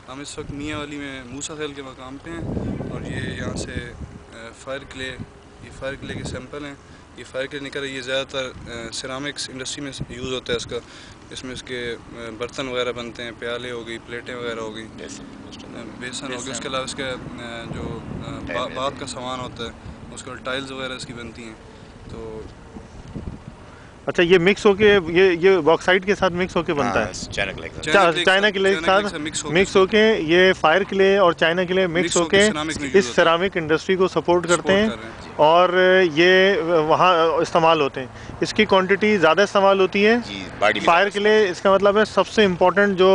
हम इस वक्त मियाँ वाली में मूसा खेल के मकाम पे हैं और ये यहाँ से फायर क्ले के सैंपल हैं। ये फायर क्ले निकल रही है, ज़्यादातर सिरामिक्स इंडस्ट्री में यूज़ होता है इसका। इसमें इसके बर्तन वगैरह बनते हैं, प्याले हो गई, प्लेटें वगैरह हो गई, बेसन हो गया। उसके अलावा इसका जो बात का सामान होता है उसके टाइल्स वगैरह इसकी बनती हैं। तो अच्छा, ये मिक्स होके ये बॉक्साइट के साथ मिक्स होके बनता है, चाइना क्ले के साथ मिक्स होके ये फायर क्ले और चाइना क्ले मिक्स होके इस सिरामिक इंडस्ट्री को सपोर्ट करते हैं और ये वहाँ इस्तेमाल होते हैं। इसकी क्वांटिटी ज़्यादा इस्तेमाल होती है। फायर क्ले इसका मतलब है सबसे इम्पोर्टेंट जो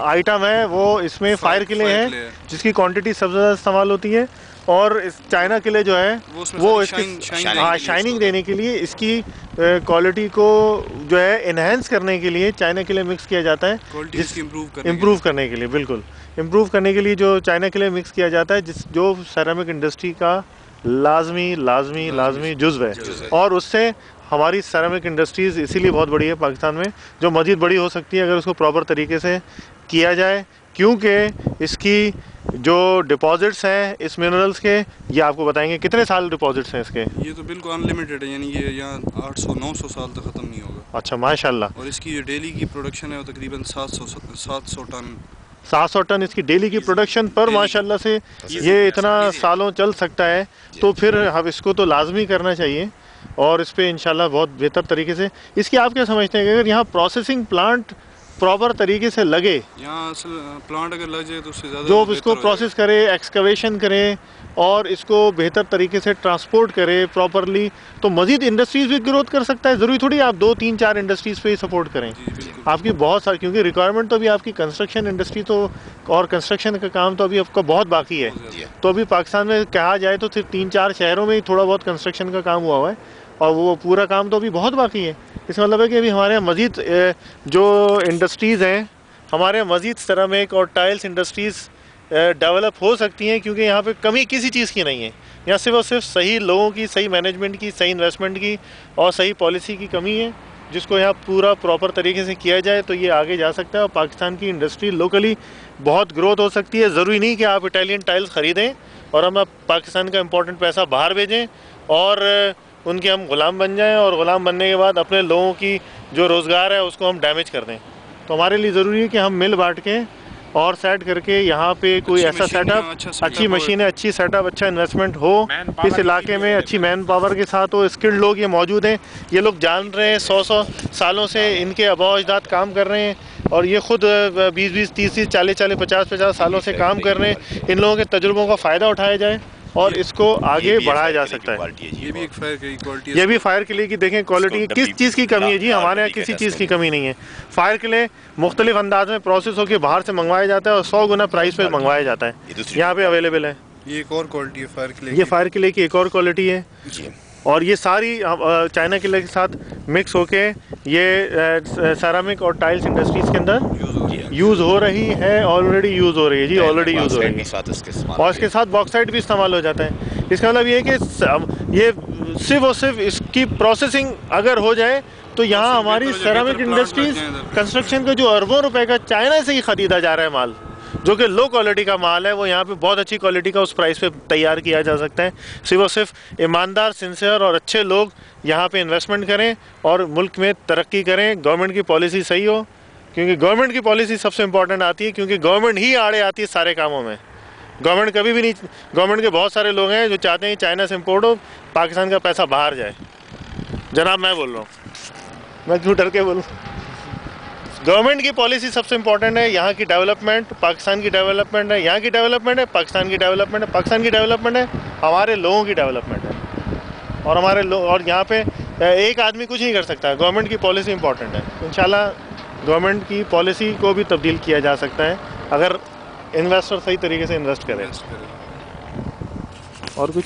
आइटम है वो इसमें फायर क्ले है, जिसकी क्वांटिटी सबसे ज़्यादा इस्तेमाल होती है। और इस चाइना क्ले जो है वो इसकी शाइनिंग देने के लिए, इसकी क्वालिटी को जो है इन्हेंस करने के लिए चाइना क्ले मिक्स किया जाता है, इम्प्रूव करने के लिए, बिल्कुल इम्प्रूव करने के लिए जो चाइना क्ले मिक्स किया जाता है, जो सेरामिक इंडस्ट्री का लाजमी जुज़्व है। और उससे हमारी सेरामिक इंडस्ट्रीज़ इसीलिए बहुत बड़ी है पाकिस्तान में, जो मज़ीद बड़ी हो सकती है अगर उसको प्रॉपर तरीके से किया जाए, क्योंकि इसकी जो डिपॉजिट्स हैं इस मिनरल्स के, ये आपको बताएंगे कितने साल डिपॉजिट्स हैं इसके। ये तो बिल्कुल अनलिमिटेड है, यानी ये यहाँ 800-900 साल तक ख़त्म नहीं होगा। अच्छा, माशाल्लाह। और इसकी जो डेली की प्रोडक्शन है वो तकरीबन 700 टन 700 टन इसकी डेली की प्रोडक्शन पर माशाल्लाह से ये इतना सालों चल सकता है। तो फिर हम इसको तो लाजमी करना चाहिए और इस पर इंशाल्लाह बहुत बेहतर तरीके से। इसकी आप क्या समझते हैं कि अगर यहाँ प्रोसेसिंग प्लांट प्रॉपर तरीके से लगे, यहाँ असल प्लांट अगर लग जाए तो उससे ज़्यादा जो इसको प्रोसेस करे, एक्सकवेशन करे और इसको बेहतर तरीके से ट्रांसपोर्ट करे प्रॉपरली, तो मज़ीद इंडस्ट्रीज़ भी ग्रोथ कर सकता है। ज़रूरी थोड़ी आप 2-3-4 इंडस्ट्रीज़ पे ही सपोर्ट करें। आपकी बहुत सारी, क्योंकि रिक्वायरमेंट तो अभी आपकी कंस्ट्रक्शन इंडस्ट्री तो और कंस्ट्रक्शन का काम तो अभी आपका बहुत बाकी है। तो अभी पाकिस्तान में कहा जाए तो सिर्फ 3-4 शहरों में ही थोड़ा बहुत कंस्ट्रक्शन का काम हुआ है और वो पूरा काम तो अभी बहुत बाकी है। इसका मतलब है कि अभी हमारे यहाँ मज़ीद जो इंडस्ट्रीज़ हैं, हमारे यहाँ मज़ीद सिरामिक और टाइल्स इंडस्ट्रीज़ डेवलप हो सकती हैं, क्योंकि यहाँ पे कमी किसी चीज़ की नहीं है। यहाँ सिर्फ और सिर्फ सही लोगों की, सही मैनेजमेंट की, सही इन्वेस्टमेंट की और सही पॉलिसी की कमी है, जिसको यहाँ पूरा प्रॉपर तरीके से किया जाए तो ये आगे जा सकता है और पाकिस्तान की इंडस्ट्री लोकली बहुत ग्रोथ हो सकती है। ज़रूरी नहीं कि आप इटालियन टाइल्स ख़रीदें और हम पाकिस्तान का इम्पोर्टेंट पैसा बाहर भेजें और उनके हम ग़ुलाम बन जाएं और ग़ुलाम बनने के बाद अपने लोगों की जो रोज़गार है उसको हम डैमेज कर दें। तो हमारे लिए ज़रूरी है कि हम मिल बांट के और सेट करके यहाँ पे कोई ऐसा सेटअप, अच्छी मशीनें, अच्छी सेटअप, अच्छा इन्वेस्टमेंट हो इस इलाके में, अच्छी मैन पावर के साथ हो, स्किल्ड लोग ये मौजूद हैं, ये लोग जान रहे हैं, 100 सालों से इनके आबा अजदाद काम कर रहे हैं और ये खुद 20-20, 30-30, 40-40, 50-50 सालों से काम कर रहे हैं। इन लोगों के तजुर्बों का फ़ायदा उठाया जाए और इसको आगे बढ़ाया जा सकता है। ये भी एक फायर की क्वालिटी है। ये भी फायर क्ले की देखें क्वालिटी, किस चीज़ की कमी है जी? हमारे यहाँ किसी चीज़ की कमी नहीं है। फायर क्ले मुख्तलिफ अंदाज में प्रोसेस होकर बाहर से मंगवाया जाता है और 100 गुना प्राइस पे मंगवाया जाता है, यहाँ पे अवेलेबल है। ये एक और क्वालिटी है फायर क्ले, ये फायर क्ले की एक और क्वालिटी है और ये सारी चाइना क्ले के साथ मिक्स होके ये सेरामिक और टाइल्स इंडस्ट्रीज के अंदर यूज़ हो रही है, ऑलरेडी यूज़ हो रही है जी, ऑलरेडी यूज़ हो रही है। और इसके साथ बॉक्साइट भी इस्तेमाल हो जाता है। इसका मतलब ये है कि ये सिर्फ और सिर्फ इसकी प्रोसेसिंग अगर हो जाए तो यहाँ हमारी सेरामिक इंडस्ट्रीज कंस्ट्रक्शन का जो अरबों रुपए का चाइना से ही ख़रीदा जा रहा है माल, जो कि लो क्वालिटी का माल है, वो यहाँ पे बहुत अच्छी क्वालिटी का उस प्राइस पे तैयार किया जा सकता है। सिर्फ और सिर्फ ईमानदार, सिंसियर और अच्छे लोग यहाँ पे इन्वेस्टमेंट करें और मुल्क में तरक्की करें। गवर्नमेंट की पॉलिसी सही हो, क्योंकि गवर्नमेंट की पॉलिसी सबसे इंपॉर्टेंट आती है, क्योंकि गवर्नमेंट ही आड़े आती है सारे कामों में। गवर्नमेंट कभी भी नहीं, गवर्नमेंट के बहुत सारे लोग हैं जो चाहते हैं कि चाइना से इम्पोर्ट हो, पाकिस्तान का पैसा बाहर जाए। जनाब मैं बोल रहा हूँ, मैं क्यों डर के बोलूँ? गवर्नमेंट की पॉलिसी सबसे इंपॉर्टेंट है। यहाँ की डेवलपमेंट पाकिस्तान की डेवलपमेंट है, यहाँ की डेवलपमेंट है पाकिस्तान की डेवलपमेंट है, पाकिस्तान की डेवलपमेंट है हमारे लोगों की डेवलपमेंट है। और हमारे लोग, और यहाँ पे एक आदमी कुछ नहीं कर सकता, गवर्नमेंट की पॉलिसी इंपॉर्टेंट है। इंशाल्लाह गवर्नमेंट की पॉलिसी को भी तब्दील किया जा सकता है अगर इन्वेस्टर सही तरीके से इन्वेस्ट करें। और कुछ